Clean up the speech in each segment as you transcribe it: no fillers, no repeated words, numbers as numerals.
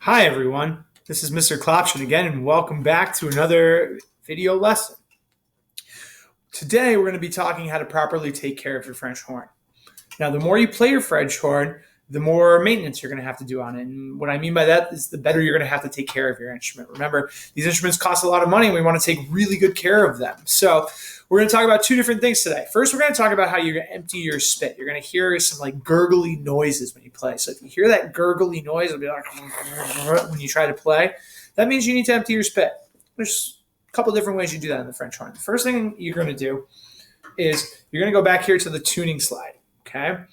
Hi everyone, this is Mr.Klopchin again and welcome back to another video lesson. Today we're going to be talking how to properly take care of your French horn. Now the more you play your French horn, the more maintenance you're going to have to do on it. And what I mean by that is the better you're going to have to take care of your instrument. Remember, these instruments cost a lot of money and we want to take really good care of them. So we're going to talk about two different things today. First, we're going to talk about how you're going to empty your spit. You're going to hear some like gurgly noises when you play. So if you hear that gurgly noise, it'll be like when you try to play. That means you need to empty your spit. There's a couple different ways you do that in the French horn. The first thing you're going to do is you're going to go back here to the tuning slide, okay?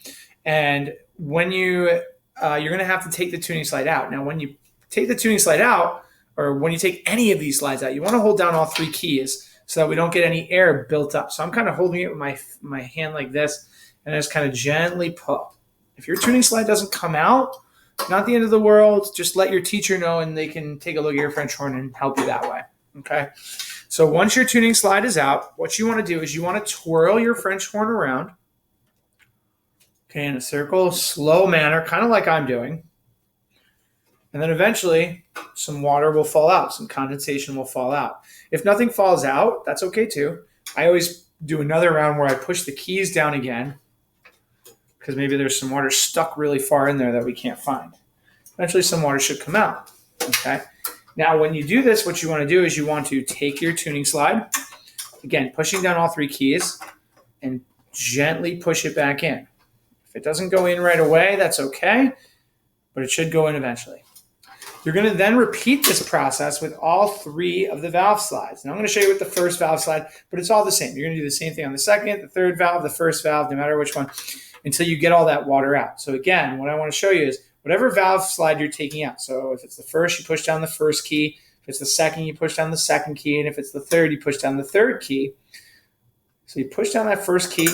And when you're going to have to take the tuning slide out. Now, when you take the tuning slide out, or when you take any of these slides out, you want to hold down all three keys so that we don't get any air built up. So I'm kind of holding it with my hand like this, and I just kind of gently pull. If your tuning slide doesn't come out, not the end of the world. Just let your teacher know, and they can take a look at your French horn and help you that way. Okay. So once your tuning slide is out, what you want to do is you want to twirl your French horn around. Okay, in a circle, slow manner, kind of like I'm doing. And then eventually some water will fall out, some condensation will fall out. If nothing falls out, that's okay too. I always do another round where I push the keys down again because maybe there's some water stuck really far in there that we can't find. Eventually some water should come out, okay? Now when you do this, what you want to do is you want to take your tuning slide, again, pushing down all three keys, and gently push it back in. If it doesn't go in right away, that's okay, but it should go in eventually. You're going to then repeat this process with all three of the valve slides. Now I'm going to show you with the first valve slide, but it's all the same. You're going to do the same thing on the second, the third valve, the first valve, no matter which one, until you get all that water out. So again, what I want to show you is whatever valve slide you're taking out. So if it's the first, you push down the first key. If it's the second, you push down the second key. And if it's the third, you push down the third key. So you push down that first key,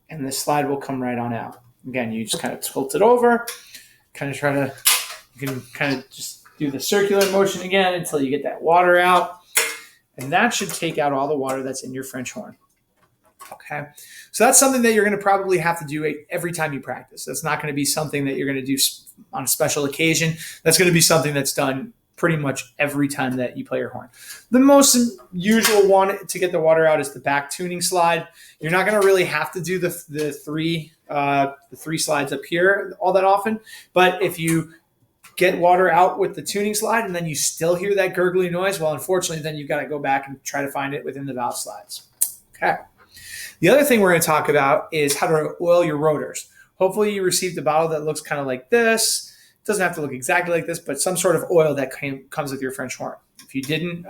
and the slide will come right on out. Again, you just kind of tilt it over, kind of try to, you can kind of just do the circular motion again until you get that water out. And that should take out all the water that's in your French horn. Okay. So that's something that you're going to probably have to do every time you practice. That's not going to be something that you're going to do on a special occasion. That's going to be something that's done pretty much every time that you play your horn. The most usual one to get the water out is the back tuning slide. You're not going to really have to do the three slides up here all that often, but if you get water out with the tuning slide and then you still hear that gurgly noise, well, unfortunately, then you've got to go back and try to find it within the valve slides. Okay. The other thing we're going to talk about is how to oil your rotors. Hopefully you received a bottle that looks kind of like this. It doesn't have to look exactly like this, but some sort of oil that comes with your French horn. If you didn't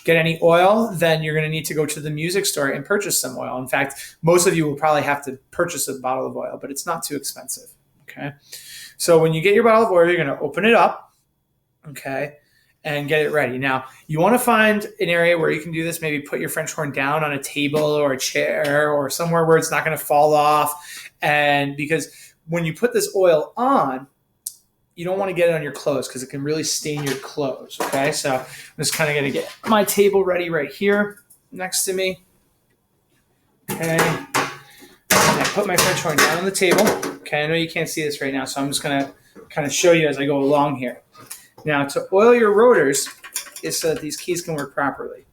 get any oil, then you're going to need to go to the music store and purchase some oil. In fact, most of you will probably have to purchase a bottle of oil, but it's not too expensive. Okay. So when you get your bottle of oil, you're going to open it up, okay, and get it ready. Now, you want to find an area where you can do this, maybe put your French horn down on a table or a chair or somewhere where it's not going to fall off. And because when you put this oil on, you don't want to get it on your clothes because it can really stain your clothes, okay? So I'm just kind of going to get my table ready right here next to me, okay? And I put my French horn down on the table. Okay, I know you can't see this right now, so I'm just going to kind of show you as I go along here. Now, to oil your rotors is so that these keys can work properly.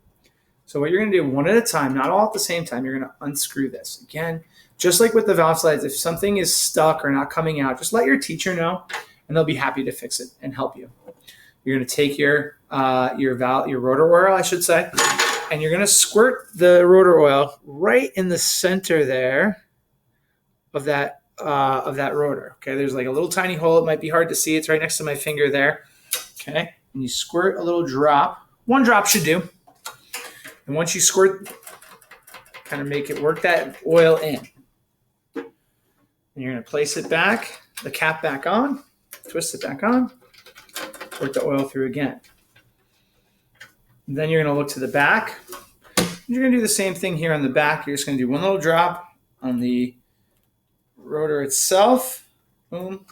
So what you're going to do one at a time, not all at the same time, you're going to unscrew this. Again, just like with the valve slides, if something is stuck or not coming out, just let your teacher know, and they'll be happy to fix it and help you. You're going to take your rotor oil, I should say, and you're going to squirt the rotor oil right in the center there of that rotor. Okay, there's like a little tiny hole. It might be hard to see. It's right next to my finger there. Okay, and you squirt a little drop. One drop should do. And once you squirt, kind of make it work that oil in. And you're going to place it back, the cap back on, twist it back on, work the oil through again. And then you're going to look to the back. You're going to do the same thing here on the back. You're just going to do one little drop on the rotor itself. Boom.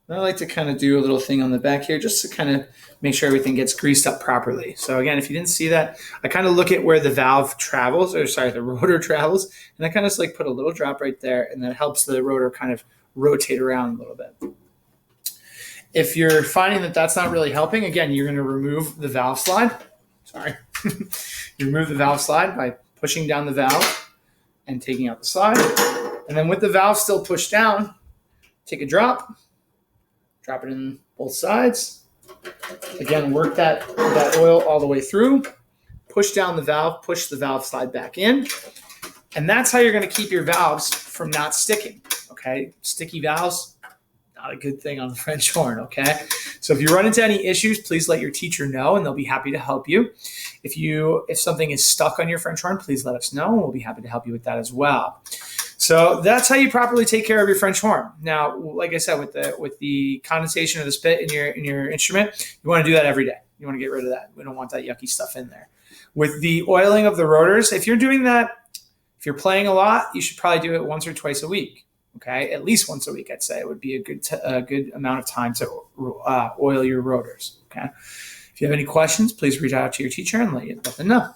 And I like to kind of do a little thing on the back here just to kind of make sure everything gets greased up properly. So again, if you didn't see that, I kind of look at where the rotor travels, and I kind of just like put a little drop right there, and that helps the rotor kind of rotate around a little bit. If you're finding that that's not really helping, again, you're going to remove the valve slide. Sorry. You remove the valve slide by pushing down the valve and taking out the slide. And then with the valve still pushed down, take a drop it in both sides. Again, work that oil all the way through. Push down the valve, push the valve slide back in. And that's how you're going to keep your valves from not sticking, okay? Sticky valves, not a good thing on the French horn, okay? So if you run into any issues, please let your teacher know, and they'll be happy to help you. If something is stuck on your French horn, please let us know, and we'll be happy to help you with that as well. So that's how you properly take care of your French horn. Now, like I said, with the condensation of the spit in your instrument, you want to do that every day. You want to get rid of that. We don't want that yucky stuff in there. With the oiling of the rotors, if you're doing that, if you're playing a lot, you should probably do it once or twice a week. Okay, at least once a week, I'd say it would be a good amount of time to oil your rotors. Okay, if you have any questions, please reach out to your teacher and let them know.